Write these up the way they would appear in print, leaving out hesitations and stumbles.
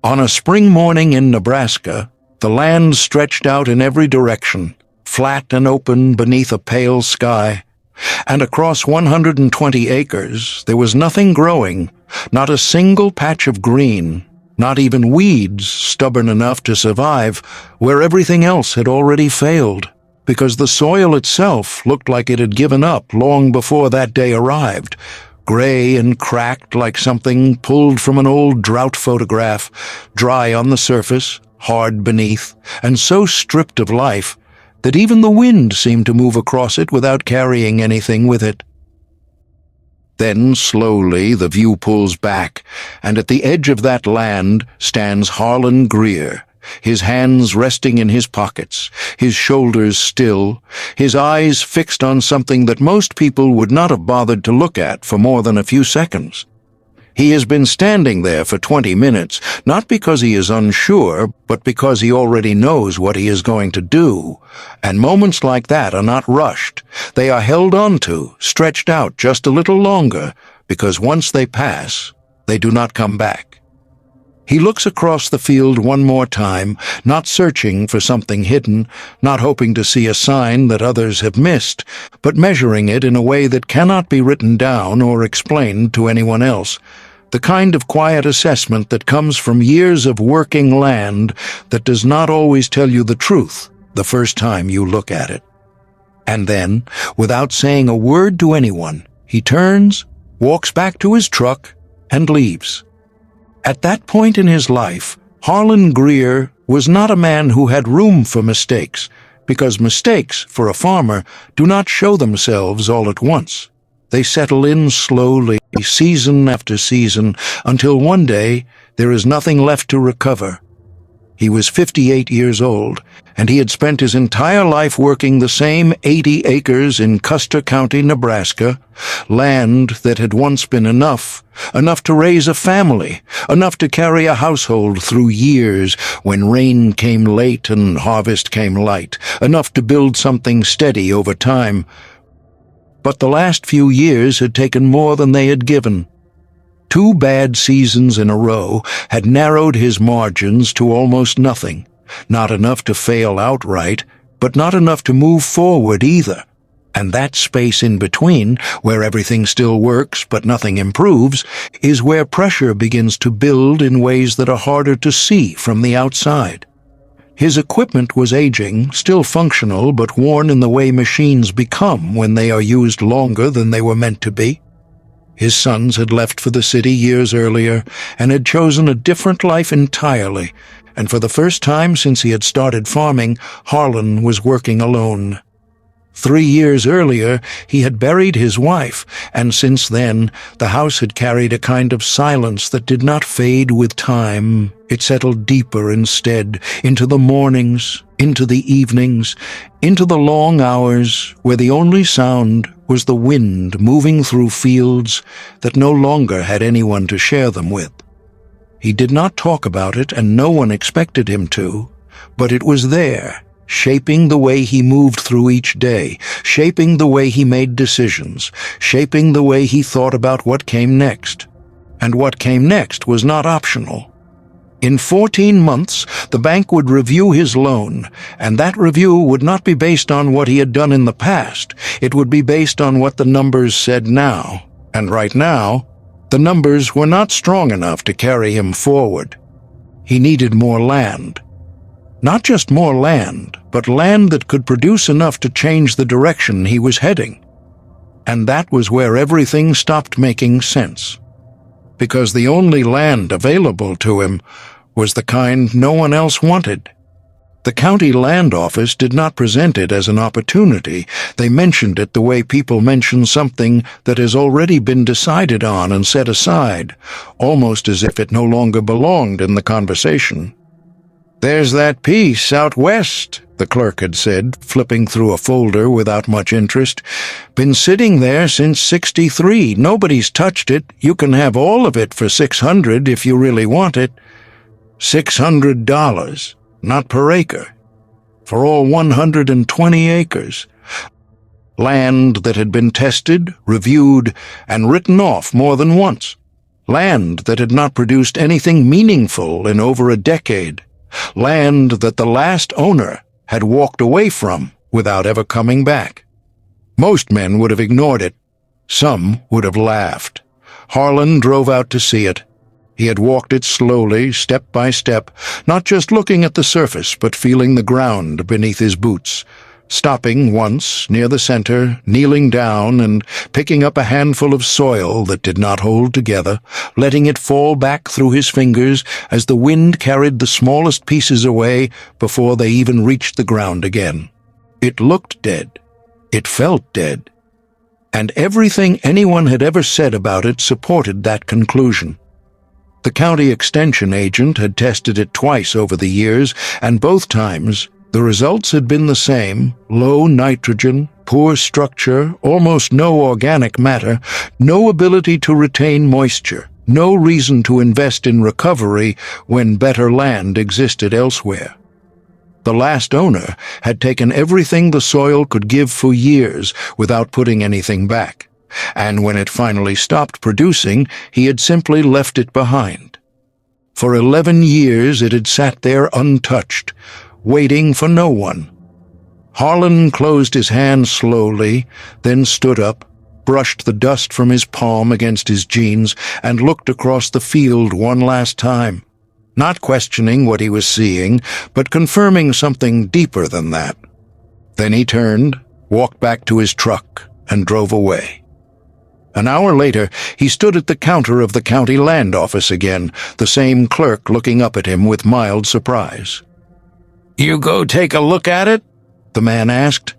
On a spring morning in Nebraska, the land stretched out in every direction, flat and open beneath a pale sky, and across 120 acres there was nothing growing, not a single patch of green, not even weeds stubborn enough to survive where everything else had already failed, because the soil itself looked like it had given up long before that day arrived, gray and cracked like something pulled from an old drought photograph, dry on the surface, hard beneath, and so stripped of life that even the wind seemed to move across it without carrying anything with it. Then, slowly, the view pulls back, and at the edge of that land stands Harlan Greer, his hands resting in his pockets, his shoulders still, his eyes fixed on something that most people would not have bothered to look at for more than a few seconds. He has been standing there for 20 minutes, not because he is unsure, but because he already knows what he is going to do. And moments like that are not rushed. They are held on to, stretched out just a little longer, because once they pass, they do not come back. He looks across the field one more time, not searching for something hidden, not hoping to see a sign that others have missed, but measuring it in a way that cannot be written down or explained to anyone else. The kind of quiet assessment that comes from years of working land that does not always tell you the truth the first time you look at it. And then, without saying a word to anyone, he turns, walks back to his truck, and leaves. At that point in his life, Harlan Greer was not a man who had room for mistakes, because mistakes, for a farmer, do not show themselves all at once. They settle in slowly, season after season, until one day there is nothing left to recover. He was 58 years old, and he had spent his entire life working the same 80 acres in Custer County, Nebraska, land that had once been enough to raise a family, enough to carry a household through years when rain came late and harvest came light, enough to build something steady over time. But the last few years had taken more than they had given. 2 bad seasons in a row had narrowed his margins to almost nothing, not enough to fail outright, but not enough to move forward either. And that space in between, where everything still works but nothing improves, is where pressure begins to build in ways that are harder to see from the outside. His equipment was aging, still functional, but worn in the way machines become when they are used longer than they were meant to be. His sons had left for the city years earlier and had chosen a different life entirely, and for the first time since he had started farming, Harlan was working alone. 3 years earlier, he had buried his wife, and since then, the house had carried a kind of silence that did not fade with time. It settled deeper instead, into the mornings, into the evenings, into the long hours where the only sound was the wind moving through fields that no longer had anyone to share them with. He did not talk about it, and no one expected him to, but it was there, shaping the way he moved through each day, shaping the way he made decisions, shaping the way he thought about what came next. And what came next was not optional. In 14 months, the bank would review his loan, and that review would not be based on what he had done in the past. It would be based on what the numbers said now. And right now, the numbers were not strong enough to carry him forward. He needed more land. Not just more land, but land that could produce enough to change the direction he was heading. And that was where everything stopped making sense. Because the only land available to him was the kind no one else wanted. The county land office did not present it as an opportunity. They mentioned it the way people mention something that has already been decided on and set aside, almost as if it no longer belonged in the conversation. "There's that piece out west," the clerk had said, flipping through a folder without much interest. "Been sitting there since '63. Nobody's touched it. You can have all of it for $600 if you really want it." $600, not per acre, for all 120 acres. Land that had been tested, reviewed, and written off more than once. Land that had not produced anything meaningful in over a decade. Land that the last owner had walked away from without ever coming back. Most men would have ignored it. Some would have laughed. Harlan drove out to see it. He had walked it slowly, step by step, not just looking at the surface, but feeling the ground beneath his boots, stopping once near the center, kneeling down and picking up a handful of soil that did not hold together, letting it fall back through his fingers as the wind carried the smallest pieces away before they even reached the ground again. It looked dead. It felt dead. And everything anyone had ever said about it supported that conclusion. The county extension agent had tested it twice over the years, and both times the results had been the same: low nitrogen, poor structure, almost no organic matter, no ability to retain moisture, no reason to invest in recovery when better land existed elsewhere. The last owner had taken everything the soil could give for years without putting anything back, and when it finally stopped producing, he had simply left it behind. For 11 years it had sat there untouched, waiting for no one. Harlan closed his hand slowly, then stood up, brushed the dust from his palm against his jeans, and looked across the field one last time, not questioning what he was seeing, but confirming something deeper than that. Then he turned, walked back to his truck, and drove away. An hour later, he stood at the counter of the county land office again, the same clerk looking up at him with mild surprise. "You go take a look at it?" the man asked.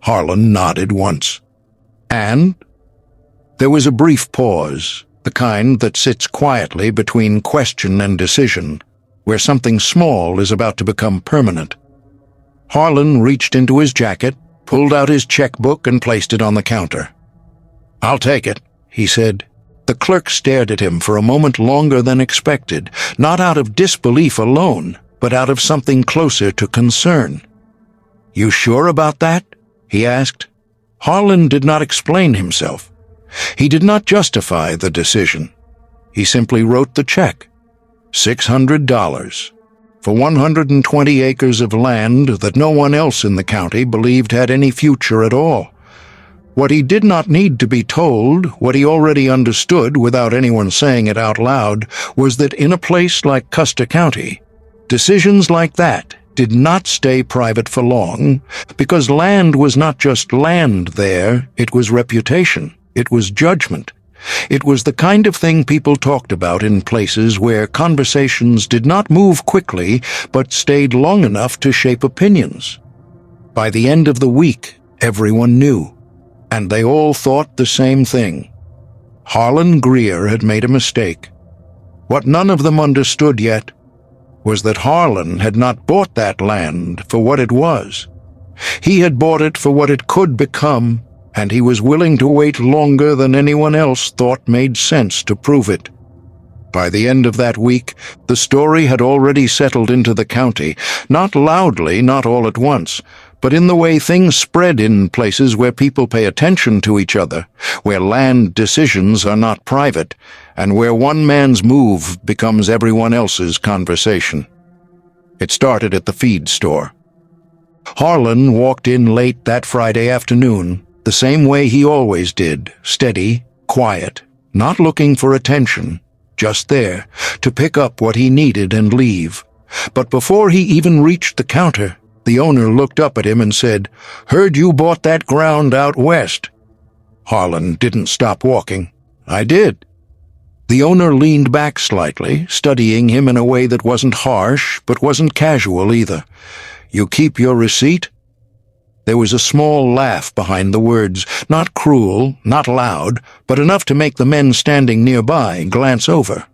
Harlan nodded once. "And?" There was a brief pause, the kind that sits quietly between question and decision, where something small is about to become permanent. Harlan reached into his jacket, pulled out his checkbook, and placed it on the counter. "I'll take it," he said. The clerk stared at him for a moment longer than expected, not out of disbelief alone, but out of something closer to concern. "You sure about that?" he asked. Harlan did not explain himself. He did not justify the decision. He simply wrote the check. $600 for 120 acres of land that no one else in the county believed had any future at all. What he did not need to be told, what he already understood without anyone saying it out loud, was that in a place like Custer County, decisions like that did not stay private for long, because land was not just land there, it was reputation, it was judgment. It was the kind of thing people talked about in places where conversations did not move quickly but stayed long enough to shape opinions. By the end of the week, everyone knew, and they all thought the same thing. Harlan Greer had made a mistake. What none of them understood yet was that Harlan had not bought that land for what it was. He had bought it for what it could become, and he was willing to wait longer than anyone else thought made sense to prove it. By the end of that week, the story had already settled into the county, not loudly, not all at once, but in the way things spread in places where people pay attention to each other, where land decisions are not private, and where one man's move becomes everyone else's conversation. It started at the feed store. Harlan walked in late that Friday afternoon, the same way he always did, steady, quiet, not looking for attention, just there, to pick up what he needed and leave. But before he even reached the counter, the owner looked up at him and said, "Heard you bought that ground out west." Harlan didn't stop walking. "I did." The owner leaned back slightly, studying him in a way that wasn't harsh, but wasn't casual either. "You keep your receipt?" There was a small laugh behind the words, not cruel, not loud, but enough to make the men standing nearby glance over.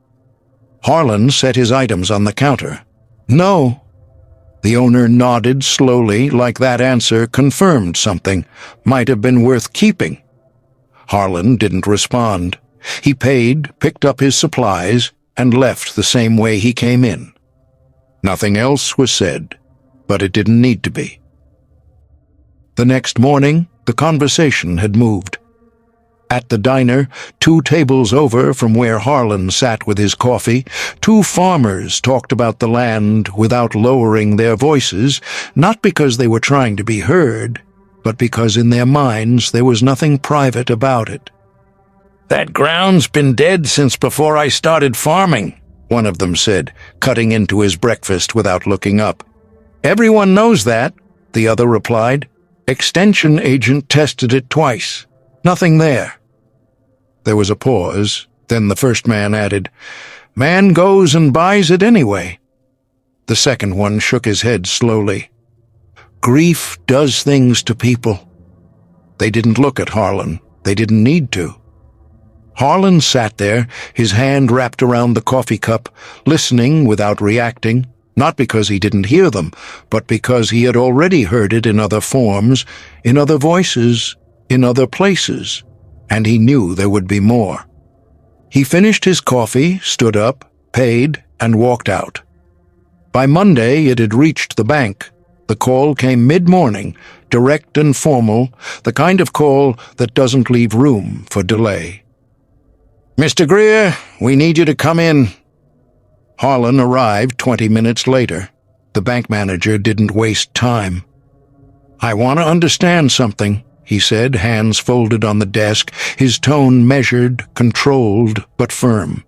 Harlan set his items on the counter. "No." The owner nodded slowly, like that answer confirmed something, might have been worth keeping. Harlan didn't respond. He paid, picked up his supplies, and left the same way he came in. Nothing else was said, but it didn't need to be. The next morning, the conversation had moved. At the diner, 2 tables over from where Harlan sat with his coffee, 2 farmers talked about the land without lowering their voices, not because they were trying to be heard, but because in their minds there was nothing private about it. "That ground's been dead since before I started farming," one of them said, cutting into his breakfast without looking up. "Everyone knows that," the other replied. "Extension agent tested it twice. Nothing there." There was a pause. Then the first man added, "Man goes and buys it anyway." The second one shook his head slowly. "Grief does things to people." They didn't look at Harlan. They didn't need to. Harlan sat there, his hand wrapped around the coffee cup, listening without reacting, not because he didn't hear them, but because he had already heard it in other forms, in other voices, in other places, and he knew there would be more. He finished his coffee, stood up, paid, and walked out. By Monday it had reached the bank. The call came mid-morning, direct and formal, the kind of call that doesn't leave room for delay. "Mr. Greer, we need you to come in." Harlan arrived 20 minutes later. The bank manager didn't waste time. "I want to understand something," he said, hands folded on the desk, his tone measured, controlled, but firm.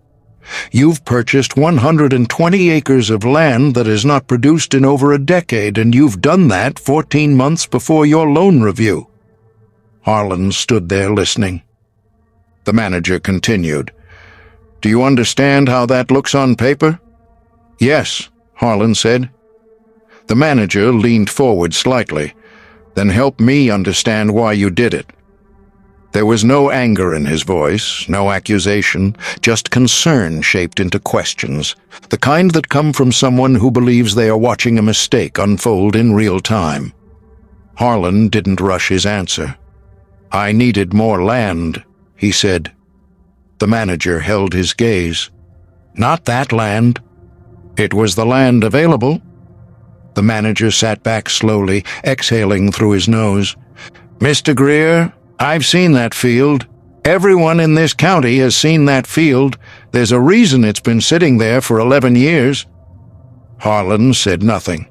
"You've purchased 120 acres of land that has not produced in over a decade, and you've done that 14 months before your loan review." Harlan stood there listening. The manager continued, "Do you understand how that looks on paper?" "Yes," Harlan said. The manager leaned forward slightly. "Then help me understand why you did it." There was no anger in his voice, no accusation, just concern shaped into questions, the kind that come from someone who believes they are watching a mistake unfold in real time. Harlan didn't rush his answer. "I needed more land," he said. The manager held his gaze. "Not that land." "It was the land available." The manager sat back slowly, exhaling through his nose. "Mr. Greer, I've seen that field. Everyone in this county has seen that field. There's a reason it's been sitting there for 11 years. Harlan said nothing.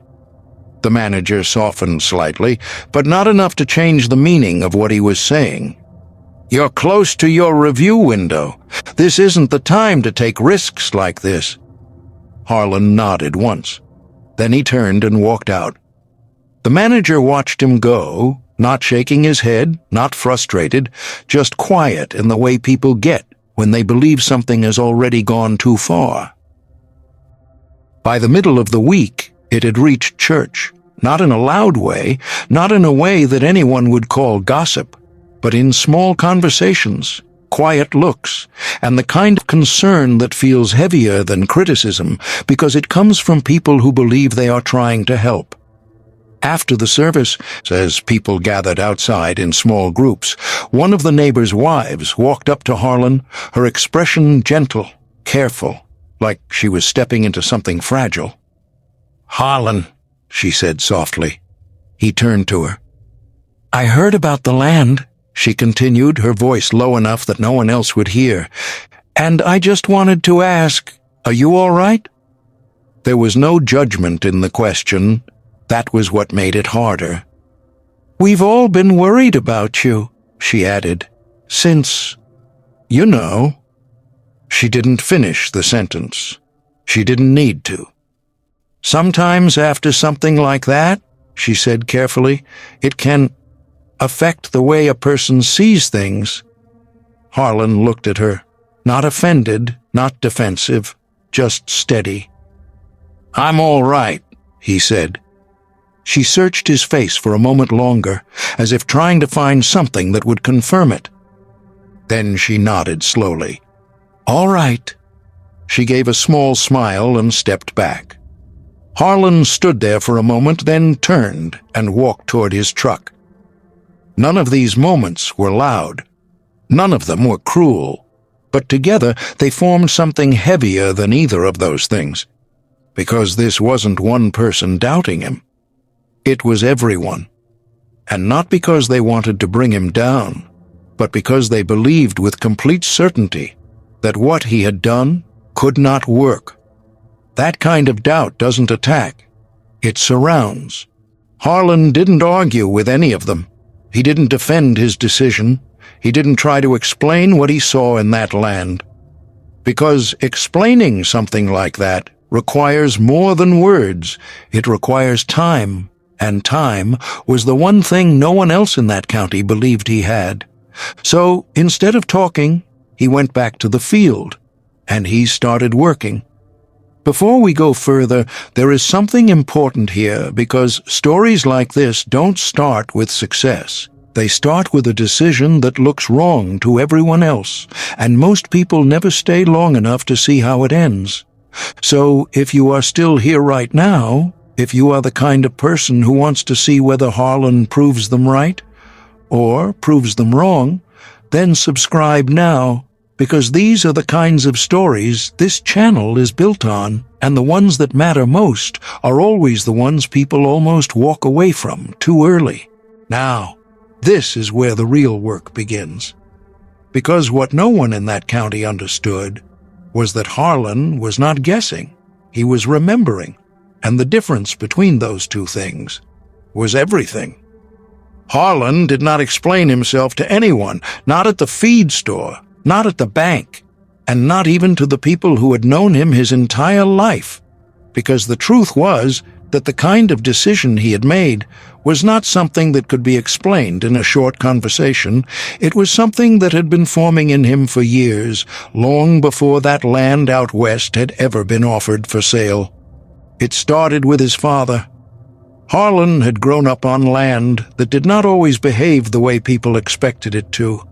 The manager softened slightly, but not enough to change the meaning of what he was saying. "You're close to your review window. This isn't the time to take risks like this." Harlan nodded once. Then he turned and walked out. The manager watched him go, not shaking his head, not frustrated, just quiet in the way people get when they believe something has already gone too far. By the middle of the week, it had reached church, not in a loud way, not in a way that anyone would call gossip, but in small conversations, quiet looks, and the kind of concern that feels heavier than criticism because it comes from people who believe they are trying to help. After the service, as people gathered outside in small groups, one of the neighbors' wives walked up to Harlan, her expression gentle, careful, like she was stepping into something fragile. "Harlan," she said softly. He turned to her. "I heard about the land," she continued, her voice low enough that no one else would hear. "And I just wanted to ask, are you all right?" There was no judgment in the question. That was what made it harder. "We've all been worried about you," she added, "since, you know." She didn't finish the sentence. She didn't need to. "Sometimes after something like that," she said carefully, "it can affect the way a person sees things." Harlan looked at her, not offended, not defensive, just steady. "I'm all right," he said. She searched his face for a moment longer, as if trying to find something that would confirm it. Then she nodded slowly. "All right." She gave a small smile and stepped back. Harlan stood there for a moment, then turned and walked toward his truck. None of these moments were loud. None of them were cruel. But together they formed something heavier than either of those things. Because this wasn't one person doubting him. It was everyone. And not because they wanted to bring him down. but because they believed with complete certainty that what he had done could not work. That kind of doubt doesn't attack. It surrounds. Harlan didn't argue with any of them. He didn't defend his decision. He didn't try to explain what he saw in that land. Because explaining something like that requires more than words. It requires time, and time was the one thing no one else in that county believed he had. So instead of talking, he went back to the field, and he started working. Before we go further, there is something important here, because stories like this don't start with success. They start with a decision that looks wrong to everyone else, and most people never stay long enough to see how it ends. So if you are still here right now, if you are the kind of person who wants to see whether Harlan proves them right or proves them wrong, then subscribe now, because these are the kinds of stories this channel is built on, and the ones that matter most are always the ones people almost walk away from too early. Now, this is where the real work begins. Because what no one in that county understood was that Harlan was not guessing, he was remembering, and the difference between those two things was everything. Harlan did not explain himself to anyone, not at the feed store, not at the bank, and not even to the people who had known him his entire life, because the truth was that the kind of decision he had made was not something that could be explained in a short conversation. It was something that had been forming in him for years, long before that land out west had ever been offered for sale. It started with his father. Harlan had grown up on land that did not always behave the way people expected it to.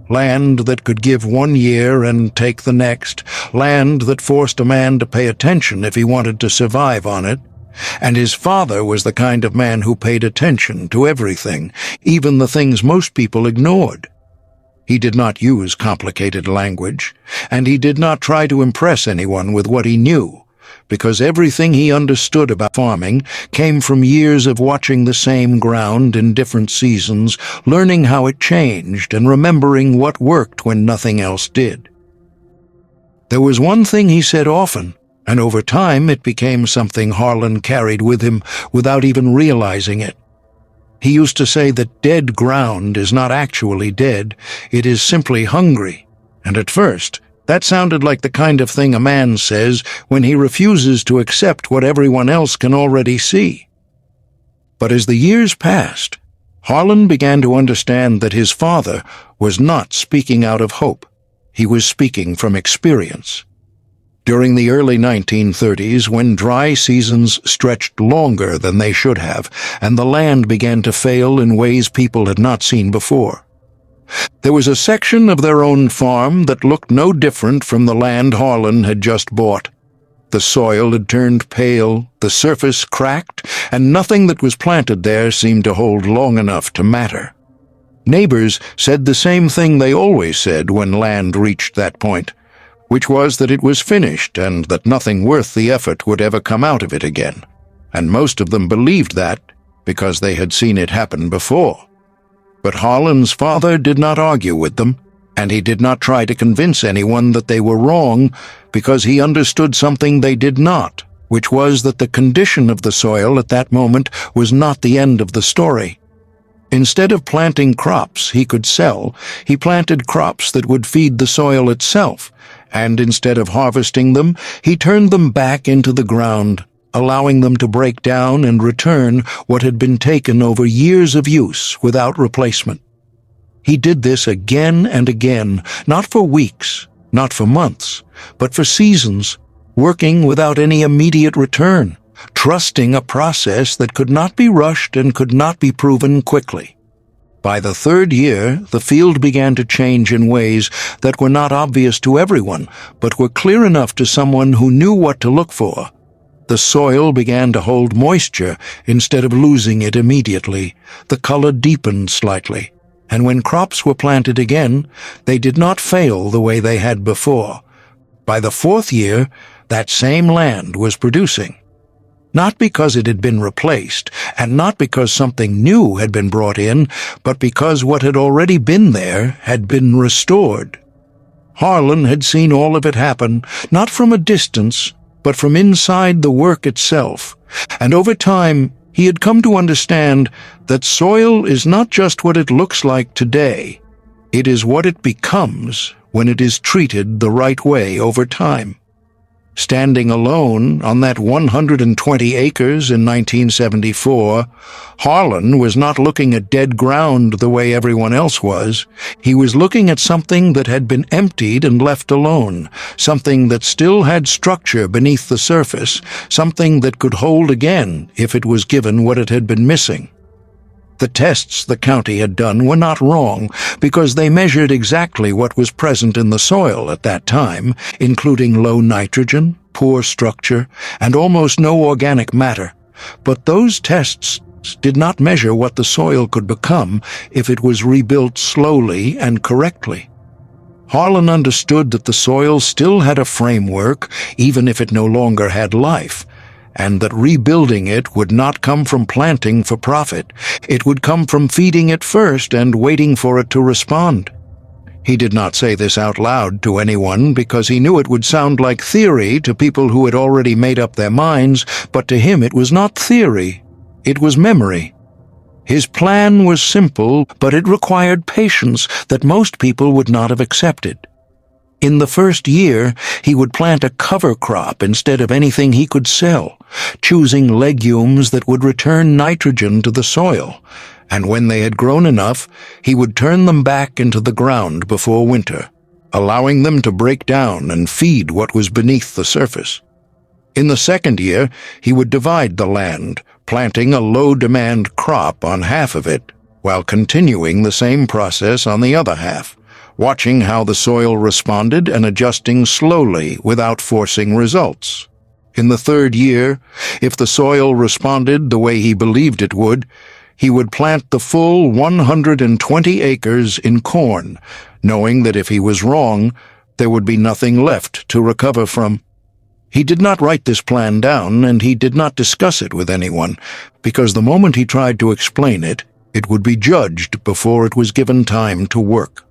Land that could give 1 year and take the next. Land that forced a man to pay attention if he wanted to survive on it. And his father was the kind of man who paid attention to everything, even the things most people ignored. He did not use complicated language, and he did not try to impress anyone with what he knew, because everything he understood about farming came from years of watching the same ground in different seasons, learning how it changed and remembering what worked when nothing else did. There was one thing he said often, and over time it became something Harlan carried with him without even realizing it. He used to say that dead ground is not actually dead, it is simply hungry, and at first, that sounded like the kind of thing a man says when he refuses to accept what everyone else can already see. But as the years passed, Harlan began to understand that his father was not speaking out of hope. He was speaking from experience. During the early 1930s, when dry seasons stretched longer than they should have, and the land began to fail in ways people had not seen before, there was a section of their own farm that looked no different from the land Harlan had just bought. The soil had turned pale, the surface cracked, and nothing that was planted there seemed to hold long enough to matter. Neighbors said the same thing they always said when land reached that point, which was that it was finished and that nothing worth the effort would ever come out of it again. And most of them believed that because they had seen it happen before. But Harlan's father did not argue with them, and he did not try to convince anyone that they were wrong, because he understood something they did not, which was that the condition of the soil at that moment was not the end of the story. Instead of planting crops he could sell, he planted crops that would feed the soil itself, and instead of harvesting them, he turned them back into the ground, allowing them to break down and return what had been taken over years of use without replacement. He did this again and again, not for weeks, not for months, but for seasons, working without any immediate return, trusting a process that could not be rushed and could not be proven quickly. By the third year, the field began to change in ways that were not obvious to everyone, but were clear enough to someone who knew what to look for. The soil began to hold moisture instead of losing it immediately. The color deepened slightly, and when crops were planted again, they did not fail the way they had before. By the fourth year, that same land was producing. Not because it had been replaced, and not because something new had been brought in, but because what had already been there had been restored. Harlan had seen all of it happen, not from a distance, but from inside the work itself, and over time he had come to understand that soil is not just what it looks like today, it is what it becomes when it is treated the right way over time. Standing alone on that 120 acres in 1974, Harlan was not looking at dead ground the way everyone else was. He was looking at something that had been emptied and left alone, something that still had structure beneath the surface, something that could hold again if it was given what it had been missing. The tests the county had done were not wrong because they measured exactly what was present in the soil at that time, including low nitrogen, poor structure, and almost no organic matter. But those tests did not measure what the soil could become if it was rebuilt slowly and correctly. Harlan understood that the soil still had a framework, even if it no longer had life, and that rebuilding it would not come from planting for profit. It would come from feeding it first and waiting for it to respond. He did not say this out loud to anyone because he knew it would sound like theory to people who had already made up their minds, but to him it was not theory, it was memory. His plan was simple, but it required patience that most people would not have accepted. In the first year, he would plant a cover crop instead of anything he could sell, choosing legumes that would return nitrogen to the soil, and when they had grown enough, he would turn them back into the ground before winter, allowing them to break down and feed what was beneath the surface. In the second year, he would divide the land, planting a low-demand crop on half of it, while continuing the same process on the other half, watching how the soil responded and adjusting slowly without forcing results. In the third year, if the soil responded the way he believed it would, he would plant the full 120 acres in corn, knowing that if he was wrong, there would be nothing left to recover from. He did not write this plan down, and he did not discuss it with anyone, because the moment he tried to explain it, it would be judged before it was given time to work.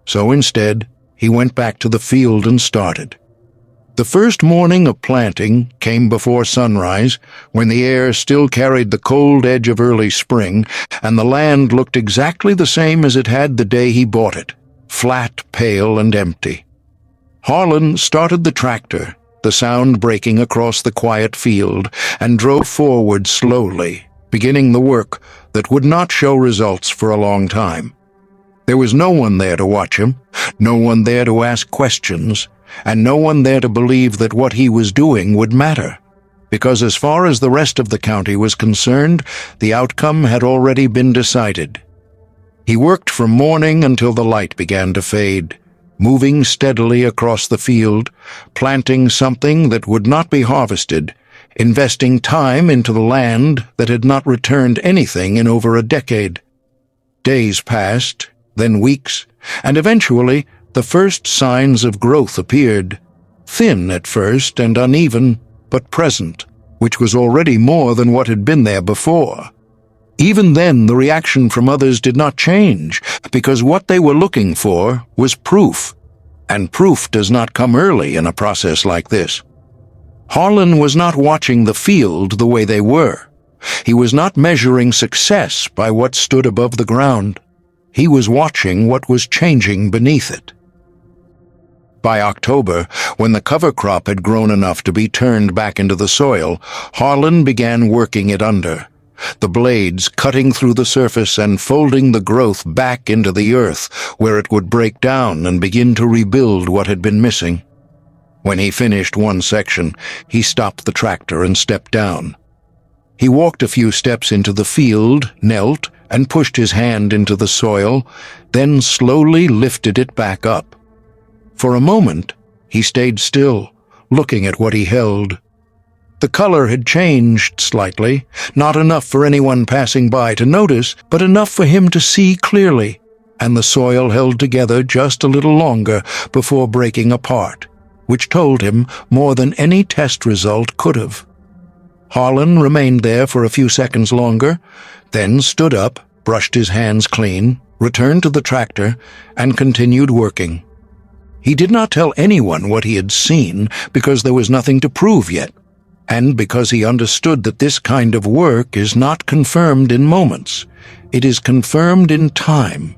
So instead, he went back to the field and started. The first morning of planting came before sunrise, when the air still carried the cold edge of early spring, and the land looked exactly the same as it had the day he bought it, flat, pale, and empty. Harlan started the tractor, the sound breaking across the quiet field, and drove forward slowly, beginning the work that would not show results for a long time. There was no one there to watch him, no one there to ask questions, and no one there to believe that what he was doing would matter, because as far as the rest of the county was concerned, the outcome had already been decided. He worked from morning until the light began to fade, moving steadily across the field, planting something that would not be harvested, investing time into the land that had not returned anything in over a decade. Days passed, then weeks, and eventually the first signs of growth appeared, thin at first and uneven, but present, which was already more than what had been there before. Even then, the reaction from others did not change, because what they were looking for was proof, and proof does not come early in a process like this. Harlan was not watching the field the way they were. He was not measuring success by what stood above the ground. He was watching what was changing beneath it. By October, when the cover crop had grown enough to be turned back into the soil, Harlan began working it under, the blades cutting through the surface and folding the growth back into the earth, where it would break down and begin to rebuild what had been missing. When he finished one section, he stopped the tractor and stepped down. He walked a few steps into the field, knelt, and pushed his hand into the soil, then slowly lifted it back up. For a moment, he stayed still, looking at what he held. The color had changed slightly, not enough for anyone passing by to notice, but enough for him to see clearly, and the soil held together just a little longer before breaking apart, which told him more than any test result could have. Harlan remained there for a few seconds longer, then stood up, brushed his hands clean, returned to the tractor, and continued working. He did not tell anyone what he had seen because there was nothing to prove yet, and because he understood that this kind of work is not confirmed in moments. It is confirmed in time.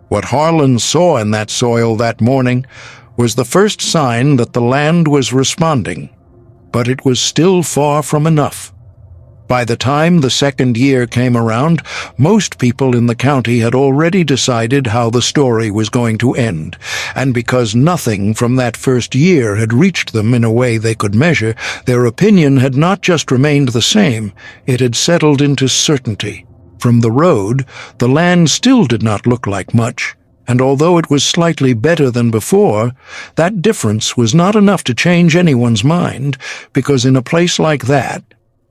What Harlan saw in that soil that morning was the first sign that the land was responding, but it was still far from enough. By the time the second year came around, most people in the county had already decided how the story was going to end, and because nothing from that first year had reached them in a way they could measure, their opinion had not just remained the same, it had settled into certainty. From the road, the land still did not look like much, and although it was slightly better than before, that difference was not enough to change anyone's mind, because in a place like that,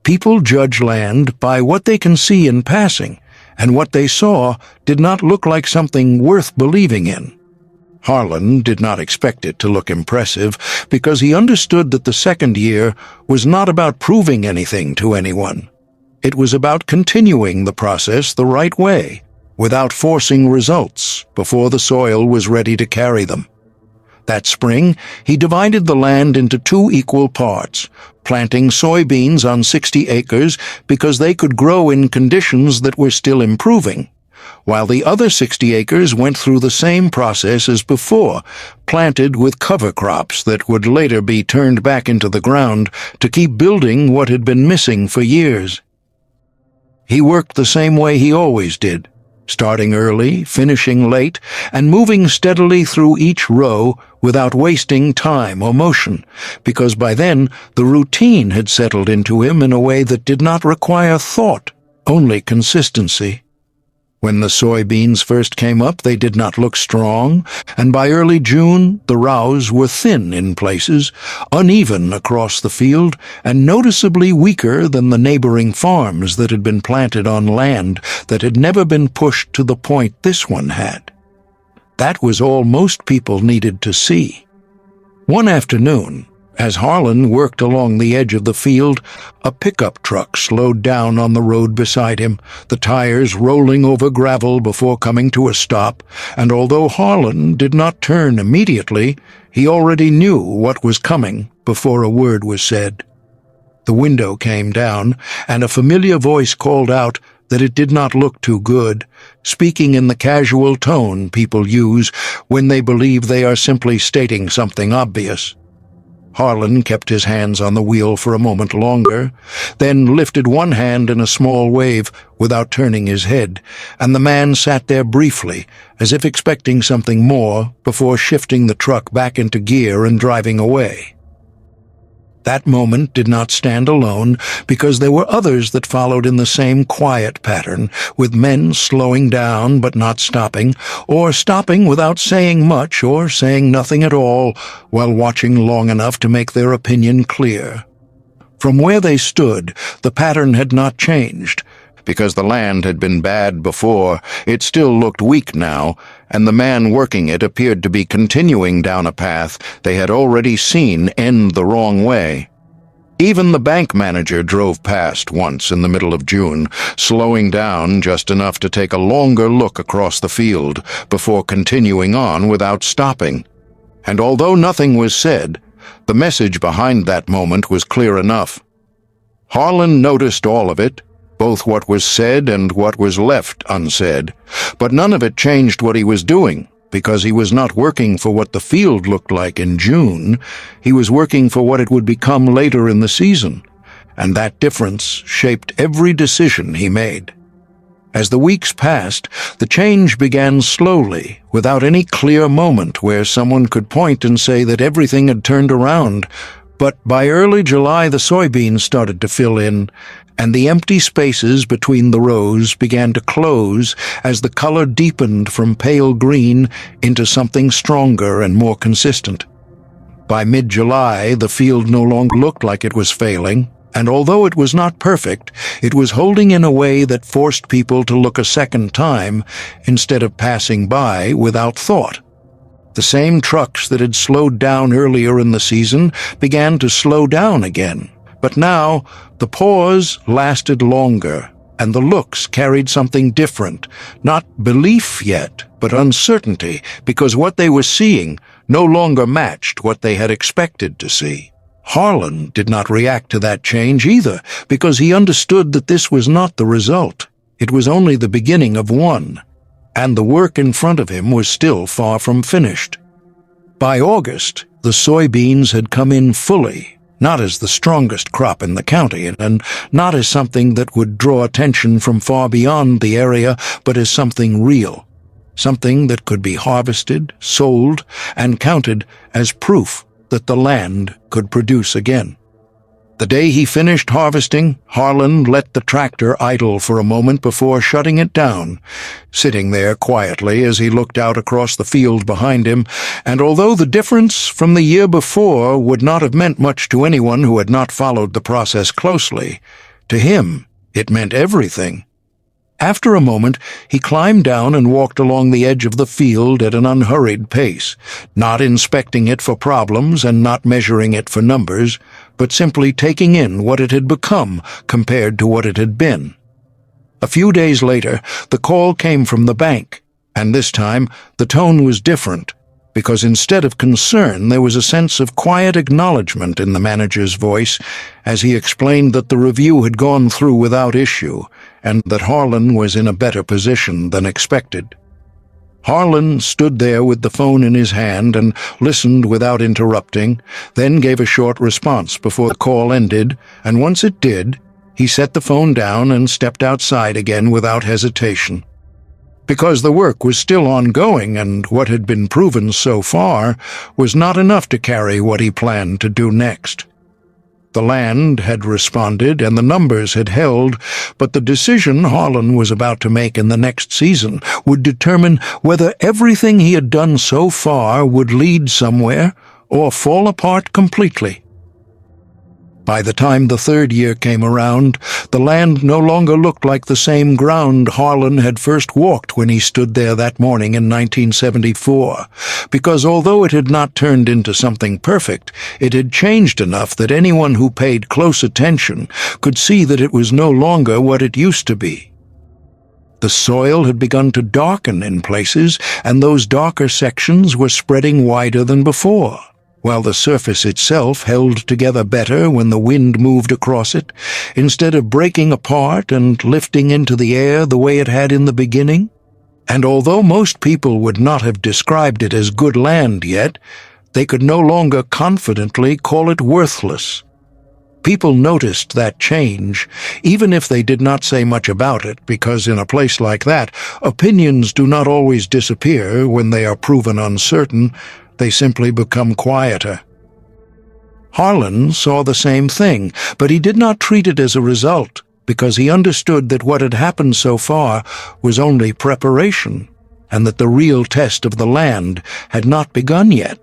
people judge land by what they can see in passing, and what they saw did not look like something worth believing in. Harlan did not expect it to look impressive because he understood that the second year was not about proving anything to anyone. It was about continuing the process the right way, without forcing results before the soil was ready to carry them. That spring, he divided the land into 2 equal parts, planting soybeans on 60 acres because they could grow in conditions that were still improving, while the other 60 acres went through the same process as before, planted with cover crops that would later be turned back into the ground to keep building what had been missing for years. He worked the same way he always did, starting early, finishing late, and moving steadily through each row without wasting time or motion, because by then the routine had settled into him in a way that did not require thought, only consistency. When the soybeans first came up, they did not look strong, and by early June the rows were thin in places, uneven across the field, and noticeably weaker than the neighboring farms that had been planted on land that had never been pushed to the point this one had. That was all most people needed to see. One afternoon, as Harlan worked along the edge of the field, a pickup truck slowed down on the road beside him, the tires rolling over gravel before coming to a stop, and although Harlan did not turn immediately, he already knew what was coming before a word was said. The window came down, and a familiar voice called out that it did not look too good, speaking in the casual tone people use when they believe they are simply stating something obvious. Harlan kept his hands on the wheel for a moment longer, then lifted one hand in a small wave without turning his head, and the man sat there briefly, as if expecting something more, before shifting the truck back into gear and driving away. That moment did not stand alone, because there were others that followed in the same quiet pattern, with men slowing down but not stopping, or stopping without saying much or saying nothing at all, while watching long enough to make their opinion clear. From where they stood, the pattern had not changed. Because the land had been bad before, it still looked weak now, and the man working it appeared to be continuing down a path they had already seen end the wrong way. Even the bank manager drove past once in the middle of June, slowing down just enough to take a longer look across the field before continuing on without stopping. And although nothing was said, the message behind that moment was clear enough. Harlan noticed all of it, both what was said and what was left unsaid, but none of it changed what he was doing, because he was not working for what the field looked like in June. He was working for what it would become later in the season, and that difference shaped every decision he made. As the weeks passed, the change began slowly, without any clear moment where someone could point and say that everything had turned around. But by early July the soybeans started to fill in, and the empty spaces between the rows began to close as the color deepened from pale green into something stronger and more consistent. By mid-July, the field no longer looked like it was failing, and although it was not perfect, it was holding in a way that forced people to look a second time instead of passing by without thought. The same trucks that had slowed down earlier in the season began to slow down again, But now, the pause lasted longer, and the looks carried something different. Not belief yet, but uncertainty, because what they were seeing no longer matched what they had expected to see. Harlan did not react to that change either, because he understood that this was not the result. It was only the beginning of one, and the work in front of him was still far from finished. By August, the soybeans had come in fully, not as the strongest crop in the county, and not as something that would draw attention from far beyond the area, but as something real, something that could be harvested, sold, and counted as proof that the land could produce again. The day he finished harvesting, Harlan let the tractor idle for a moment before shutting it down, sitting there quietly as he looked out across the field behind him, and although the difference from the year before would not have meant much to anyone who had not followed the process closely, to him it meant everything. After a moment, he climbed down and walked along the edge of the field at an unhurried pace, not inspecting it for problems and not measuring it for numbers, but simply taking in what it had become compared to what it had been. A few days later, the call came from the bank, and this time the tone was different, because instead of concern, there was a sense of quiet acknowledgement in the manager's voice as he explained that the review had gone through without issue, and that Harlan was in a better position than expected. Harlan stood there with the phone in his hand and listened without interrupting, then gave a short response before the call ended, and once it did, he set the phone down and stepped outside again without hesitation. Because the work was still ongoing and what had been proven so far was not enough to carry what he planned to do next. The land had responded and the numbers had held, but the decision Harlan was about to make in the next season would determine whether everything he had done so far would lead somewhere or fall apart completely. By the time the third year came around, the land no longer looked like the same ground Harlan had first walked when he stood there that morning in 1974, because although it had not turned into something perfect, it had changed enough that anyone who paid close attention could see that it was no longer what it used to be. The soil had begun to darken in places, and those darker sections were spreading wider than before, while the surface itself held together better when the wind moved across it, instead of breaking apart and lifting into the air the way it had in the beginning. And although most people would not have described it as good land yet, they could no longer confidently call it worthless. People noticed that change, even if they did not say much about it, because in a place like that, opinions do not always disappear when they are proven uncertain. They simply become quieter. Harlan saw the same thing, but he did not treat it as a result, because he understood that what had happened so far was only preparation, and that the real test of the land had not begun yet.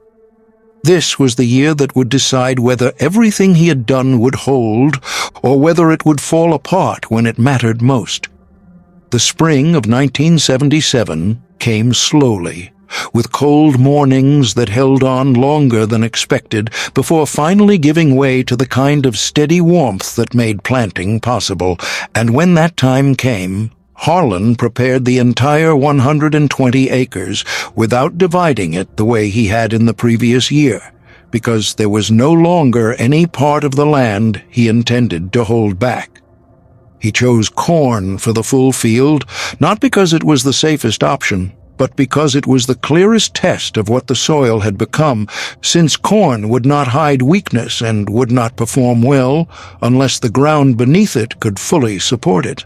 This was the year that would decide whether everything he had done would hold, or whether it would fall apart when it mattered most. The spring of 1977 came slowly, with cold mornings that held on longer than expected before finally giving way to the kind of steady warmth that made planting possible. And when that time came, Harlan prepared the entire 120 acres without dividing it the way he had in the previous year, because there was no longer any part of the land he intended to hold back. He chose corn for the full field, not because it was the safest option, but because it was the clearest test of what the soil had become, since corn would not hide weakness and would not perform well unless the ground beneath it could fully support it.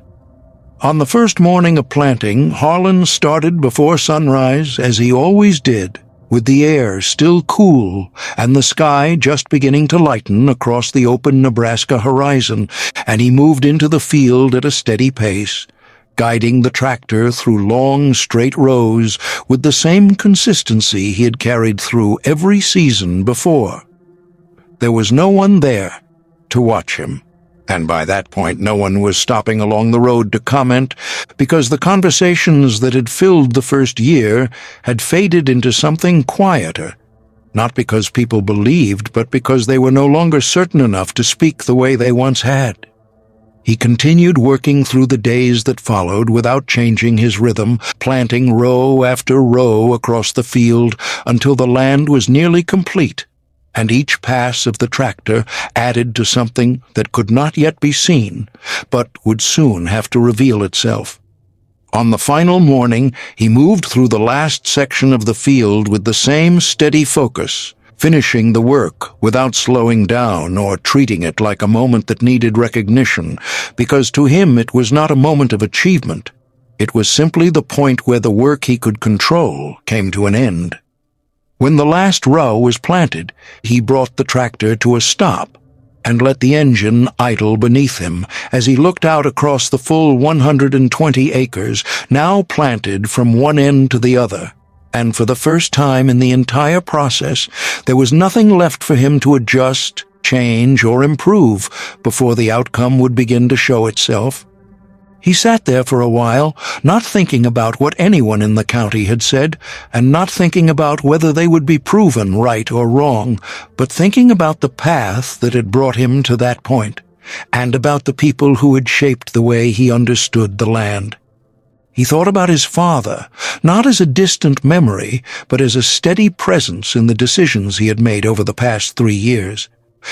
On the first morning of planting, Harlan started before sunrise, as he always did, with the air still cool and the sky just beginning to lighten across the open Nebraska horizon, and he moved into the field at a steady pace, guiding the tractor through long, straight rows with the same consistency he had carried through every season before. There was no one there to watch him, and by that point no one was stopping along the road to comment, because the conversations that had filled the first year had faded into something quieter, not because people believed, but because they were no longer certain enough to speak the way they once had. He continued working through the days that followed without changing his rhythm, planting row after row across the field until the land was nearly complete, and each pass of the tractor added to something that could not yet be seen, but would soon have to reveal itself. On the final morning, he moved through the last section of the field with the same steady focus, finishing the work without slowing down or treating it like a moment that needed recognition, because to him it was not a moment of achievement. It was simply the point where the work he could control came to an end. When the last row was planted, he brought the tractor to a stop and let the engine idle beneath him as he looked out across the full 120 acres, now planted from one end to the other. And for the first time in the entire process, there was nothing left for him to adjust, change, or improve before the outcome would begin to show itself. He sat there for a while, not thinking about what anyone in the county had said, and not thinking about whether they would be proven right or wrong, but thinking about the path that had brought him to that point, and about the people who had shaped the way he understood the land. He thought about his father, not as a distant memory, but as a steady presence in the decisions he had made over the past 3 years,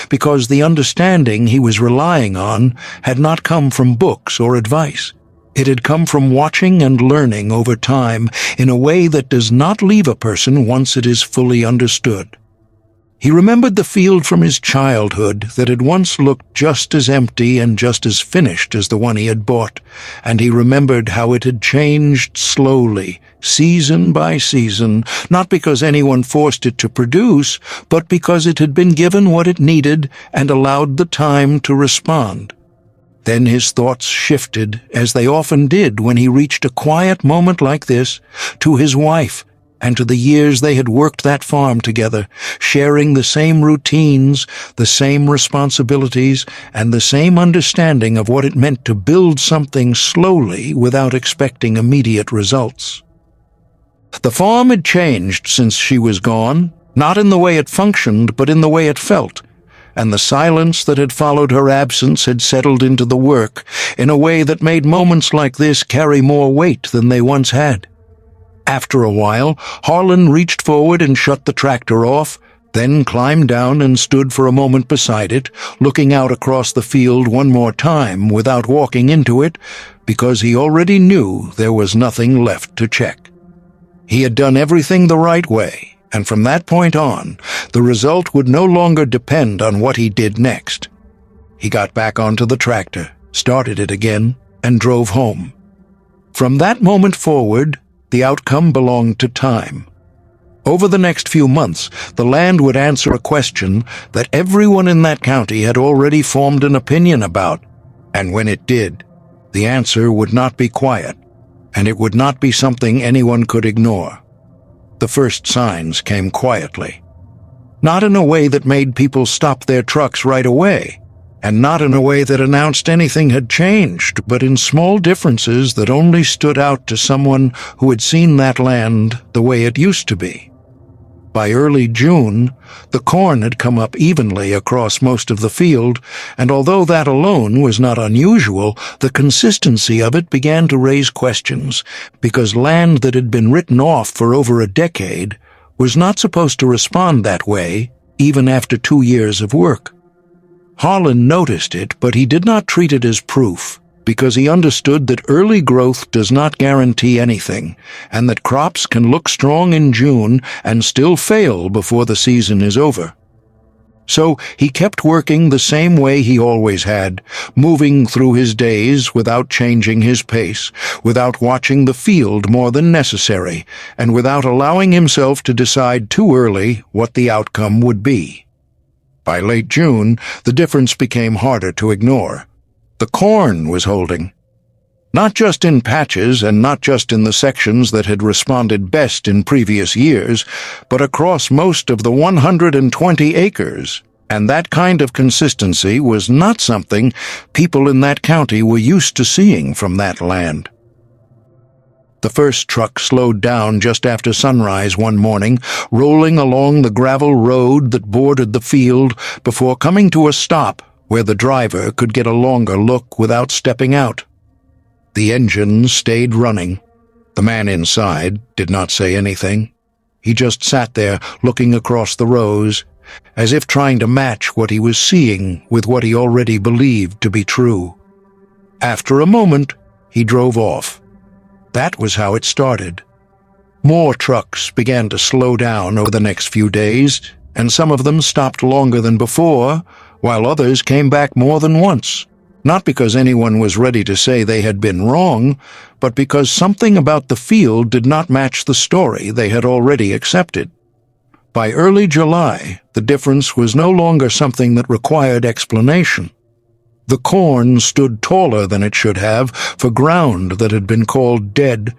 because the understanding he was relying on had not come from books or advice. It had come from watching and learning over time in a way that does not leave a person once it is fully understood. He remembered the field from his childhood that had once looked just as empty and just as finished as the one he had bought, and he remembered how it had changed slowly, season by season, not because anyone forced it to produce, but because it had been given what it needed and allowed the time to respond. Then his thoughts shifted, as they often did when he reached a quiet moment like this, to his wife, and to the years they had worked that farm together, sharing the same routines, the same responsibilities, and the same understanding of what it meant to build something slowly without expecting immediate results. The farm had changed since she was gone, not in the way it functioned, but in the way it felt, and the silence that had followed her absence had settled into the work in a way that made moments like this carry more weight than they once had. After a while, Harlan reached forward and shut the tractor off, then climbed down and stood for a moment beside it, looking out across the field one more time without walking into it, because he already knew there was nothing left to check. He had done everything the right way, and from that point on, the result would no longer depend on what he did next. He got back onto the tractor, started it again, and drove home. From that moment forward, the outcome belonged to time. Over the next few months, the land would answer a question that everyone in that county had already formed an opinion about, and when it did, the answer would not be quiet, and it would not be something anyone could ignore. The first signs came quietly, not in a way that made people stop their trucks right away, and not in a way that announced anything had changed, but in small differences that only stood out to someone who had seen that land the way it used to be. By early June, the corn had come up evenly across most of the field, and although that alone was not unusual, the consistency of it began to raise questions, because land that had been written off for over a decade was not supposed to respond that way, even after 2 years of work. Harlan noticed it, but he did not treat it as proof, because he understood that early growth does not guarantee anything, and that crops can look strong in June and still fail before the season is over. So he kept working the same way he always had, moving through his days without changing his pace, without watching the field more than necessary, and without allowing himself to decide too early what the outcome would be. By late June, the difference became harder to ignore. The corn was holding. Not just in patches and not just in the sections that had responded best in previous years, but across most of the 120 acres. And that kind of consistency was not something people in that county were used to seeing from that land. The first truck slowed down just after sunrise one morning, rolling along the gravel road that bordered the field before coming to a stop where the driver could get a longer look without stepping out. The engine stayed running. The man inside did not say anything. He just sat there looking across the rows, as if trying to match what he was seeing with what he already believed to be true. After a moment, he drove off. That was how it started. More trucks began to slow down over the next few days, and some of them stopped longer than before, while others came back more than once. Not because anyone was ready to say they had been wrong, but because something about the field did not match the story they had already accepted. By early July, the difference was no longer something that required explanation. The corn stood taller than it should have for ground that had been called dead,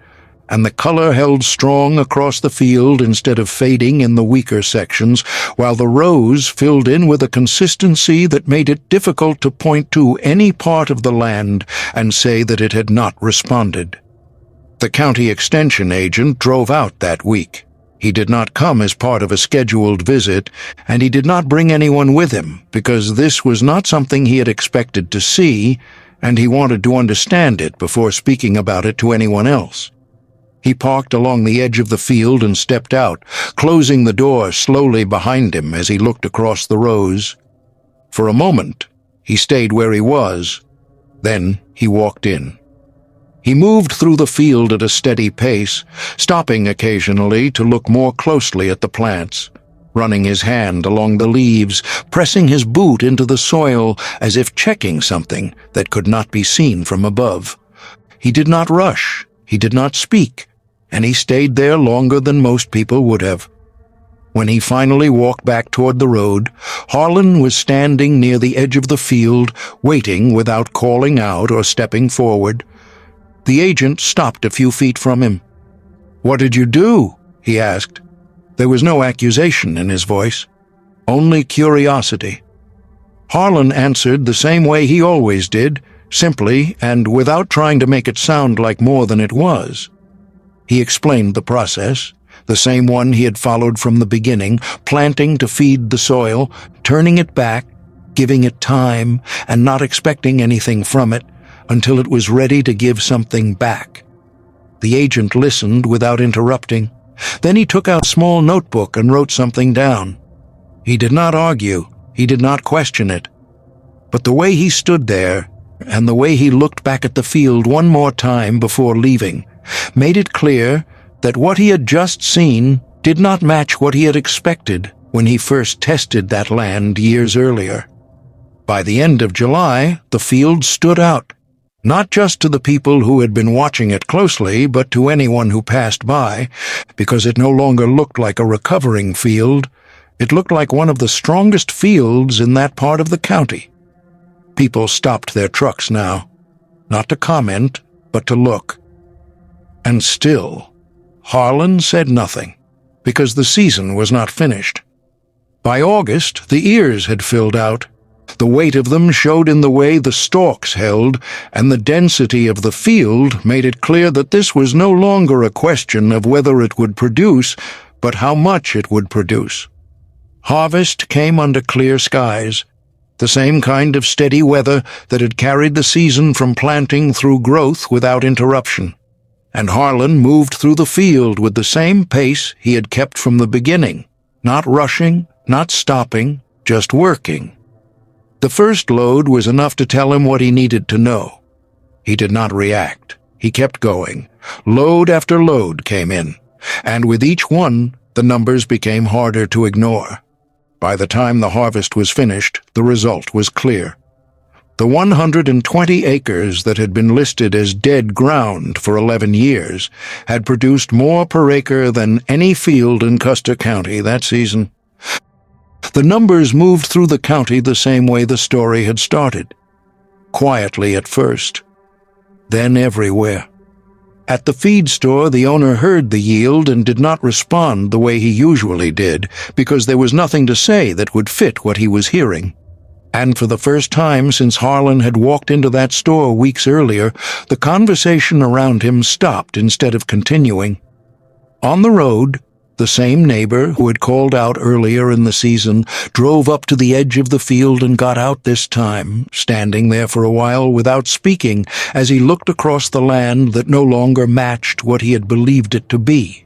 and the color held strong across the field instead of fading in the weaker sections, while the rows filled in with a consistency that made it difficult to point to any part of the land and say that it had not responded. The county extension agent drove out that week. He did not come as part of a scheduled visit, and he did not bring anyone with him, because this was not something he had expected to see, and he wanted to understand it before speaking about it to anyone else. He parked along the edge of the field and stepped out, closing the door slowly behind him as he looked across the rows. For a moment, he stayed where he was. Then he walked in. He moved through the field at a steady pace, stopping occasionally to look more closely at the plants, running his hand along the leaves, pressing his boot into the soil as if checking something that could not be seen from above. He did not rush, he did not speak, and he stayed there longer than most people would have. When he finally walked back toward the road, Harlan was standing near the edge of the field, waiting without calling out or stepping forward. The agent stopped a few feet from him. "What did you do?" he asked. There was no accusation in his voice, only curiosity. Harlan answered the same way he always did, simply and without trying to make it sound like more than it was. He explained the process, the same one he had followed from the beginning, planting to feed the soil, turning it back, giving it time, and not expecting anything from it, until it was ready to give something back. The agent listened without interrupting. Then he took out a small notebook and wrote something down. He did not argue. He did not question it. But the way he stood there, and the way he looked back at the field one more time before leaving, made it clear that what he had just seen did not match what he had expected when he first tested that land years earlier. By the end of July, the field stood out. Not just to the people who had been watching it closely, but to anyone who passed by, because it no longer looked like a recovering field. It looked like one of the strongest fields in that part of the county. People stopped their trucks now, not to comment, but to look. And still, Harlan said nothing, because the season was not finished. By August, the ears had filled out. The weight of them showed in the way the stalks held, and the density of the field made it clear that this was no longer a question of whether it would produce, but how much it would produce. Harvest came under clear skies, the same kind of steady weather that had carried the season from planting through growth without interruption. And Harlan moved through the field with the same pace he had kept from the beginning, not rushing, not stopping, just working. The first load was enough to tell him what he needed to know. He did not react. He kept going. Load after load came in, and with each one, the numbers became harder to ignore. By the time the harvest was finished, the result was clear. The 120 acres that had been listed as dead ground for 11 years had produced more per acre than any field in Custer County that season. The numbers moved through the county the same way the story had started. Quietly at first, then everywhere. At the feed store, the owner heard the yield and did not respond the way he usually did, because there was nothing to say that would fit what he was hearing. And for the first time since Harlan had walked into that store weeks earlier, the conversation around him stopped instead of continuing. On the road, the same neighbor who had called out earlier in the season drove up to the edge of the field and got out this time, standing there for a while without speaking as he looked across the land that no longer matched what he had believed it to be.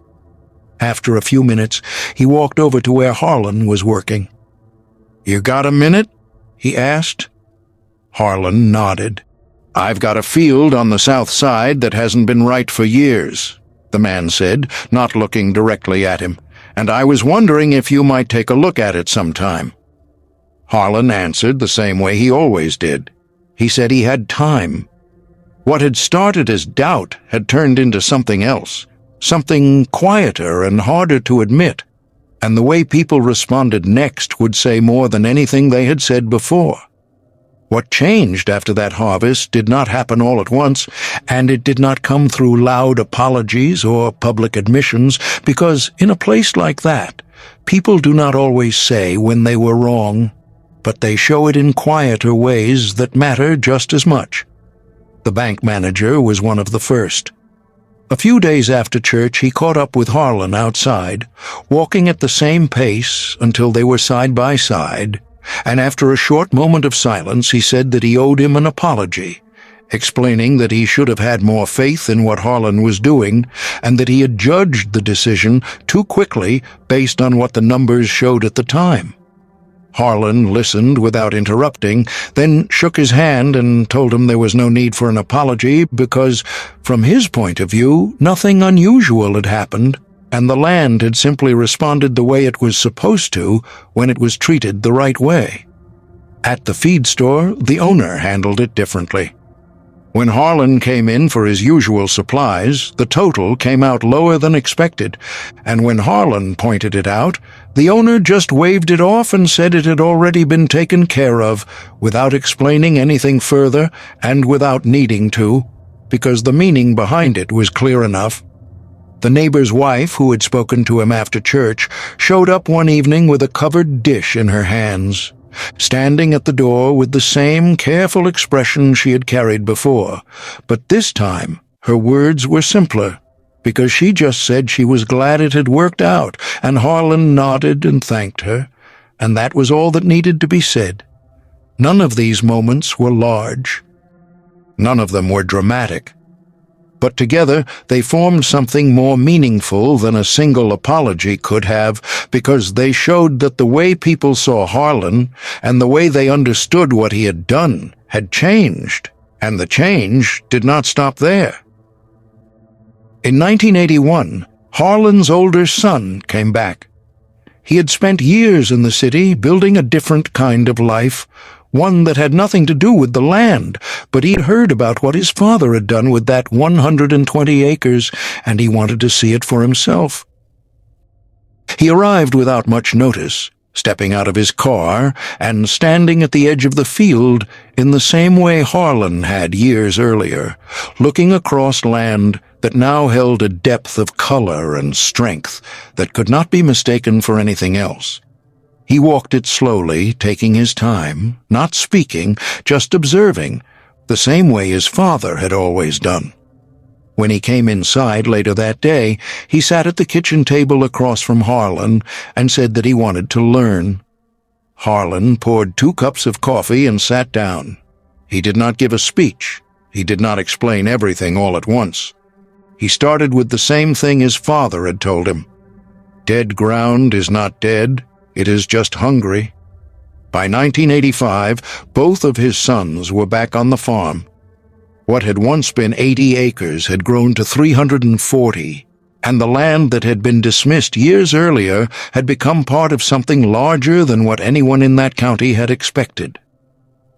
After a few minutes, he walked over to where Harlan was working. "You got a minute?" he asked. Harlan nodded. "I've got a field on the south side that hasn't been right for years," the man said, not looking directly at him, "and I was wondering if you might take a look at it sometime." Harlan answered the same way he always did. He said he had time. What had started as doubt had turned into something else, something quieter and harder to admit, and the way people responded next would say more than anything they had said before. What changed after that harvest did not happen all at once, and it did not come through loud apologies or public admissions, because in a place like that, people do not always say when they were wrong, but they show it in quieter ways that matter just as much. The bank manager was one of the first. A few days after church, he caught up with Harlan outside, walking at the same pace until they were side by side, and after a short moment of silence he said that he owed him an apology, explaining that he should have had more faith in what Harlan was doing and that he had judged the decision too quickly based on what the numbers showed at the time. Harlan listened without interrupting, then shook his hand and told him there was no need for an apology because, from his point of view, nothing unusual had happened, and the land had simply responded the way it was supposed to when it was treated the right way. At the feed store, the owner handled it differently. When Harlan came in for his usual supplies, the total came out lower than expected, and when Harlan pointed it out, the owner just waved it off and said it had already been taken care of, without explaining anything further and without needing to, because the meaning behind it was clear enough. The neighbor's wife, who had spoken to him after church, showed up one evening with a covered dish in her hands, standing at the door with the same careful expression she had carried before, but this time her words were simpler, because she just said she was glad it had worked out, and Harlan nodded and thanked her, and that was all that needed to be said. None of these moments were large. None of them were dramatic. But together they formed something more meaningful than a single apology could have, because they showed that the way people saw Harlan and the way they understood what he had done had changed, and the change did not stop there. In 1981, Harlan's older son came back. He had spent years in the city building a different kind of life, one that had nothing to do with the land, but he'd heard about what his father had done with that 120 acres, and he wanted to see it for himself. He arrived without much notice, stepping out of his car and standing at the edge of the field in the same way Harlan had years earlier, looking across land that now held a depth of color and strength that could not be mistaken for anything else. He walked it slowly, taking his time, not speaking, just observing, the same way his father had always done. When he came inside later that day, he sat at the kitchen table across from Harlan and said that he wanted to learn. Harlan poured 2 cups of coffee and sat down. He did not give a speech. He did not explain everything all at once. He started with the same thing his father had told him. Dead ground is not dead. It is just hungry. By 1985, both of his sons were back on the farm. What had once been 80 acres had grown to 340, and the land that had been dismissed years earlier had become part of something larger than what anyone in that county had expected.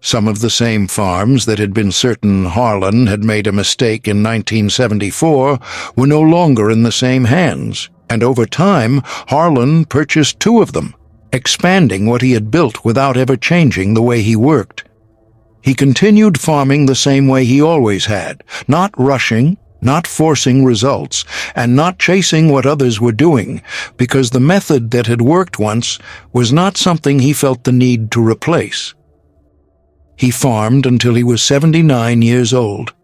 Some of the same farms that had been certain Harlan had made a mistake in 1974 were no longer in the same hands, and over time Harlan purchased 2 of them, expanding what he had built without ever changing the way he worked. He continued farming the same way he always had, not rushing, not forcing results, and not chasing what others were doing, because the method that had worked once was not something he felt the need to replace. He farmed until he was 79 years old.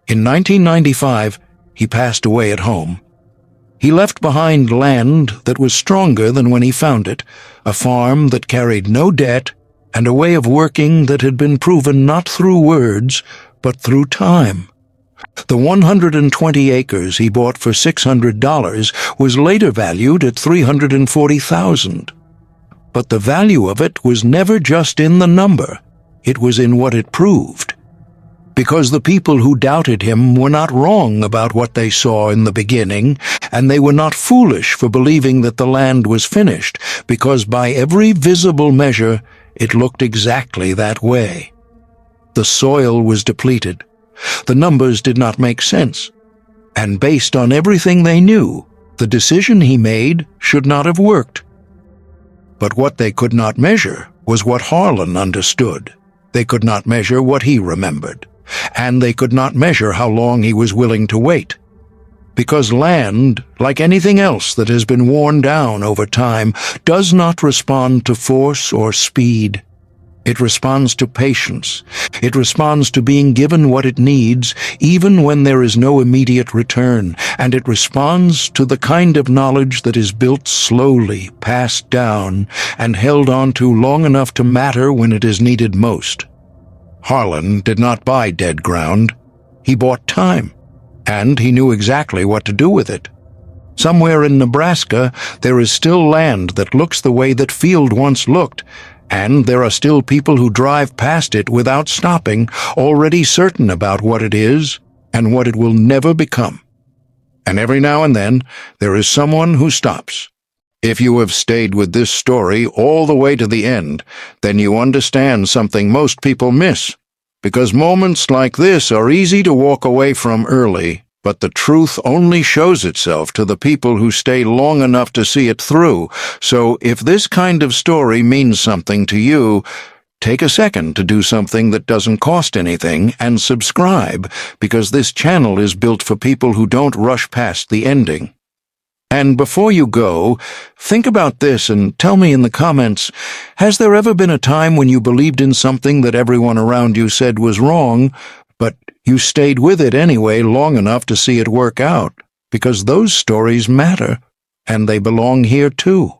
In 1995, he passed away at home. He left behind land that was stronger than when he found it, a farm that carried no debt, and a way of working that had been proven not through words, but through time. The 120 acres he bought for $600 was later valued at $340,000. But the value of it was never just in the number, it was in what it proved. Because the people who doubted him were not wrong about what they saw in the beginning, and they were not foolish for believing that the land was finished, because by every visible measure it looked exactly that way. The soil was depleted. The numbers did not make sense. And based on everything they knew, the decision he made should not have worked. But what they could not measure was what Harlan understood. They could not measure what he remembered. And they could not measure how long he was willing to wait. Because land, like anything else that has been worn down over time, does not respond to force or speed. It responds to patience. It responds to being given what it needs, even when there is no immediate return. And it responds to the kind of knowledge that is built slowly, passed down, and held on to long enough to matter when it is needed most. Harlan did not buy dead ground. He bought time, and he knew exactly what to do with it. Somewhere in Nebraska, there is still land that looks the way that field once looked, and there are still people who drive past it without stopping, already certain about what it is and what it will never become. And every now and then, there is someone who stops. If you have stayed with this story all the way to the end, then you understand something most people miss. Because moments like this are easy to walk away from early, but the truth only shows itself to the people who stay long enough to see it through. So if this kind of story means something to you, take a second to do something that doesn't cost anything and subscribe, because this channel is built for people who don't rush past the ending. And before you go, think about this and tell me in the comments, has there ever been a time when you believed in something that everyone around you said was wrong, but you stayed with it anyway long enough to see it work out? Because those stories matter, and they belong here too.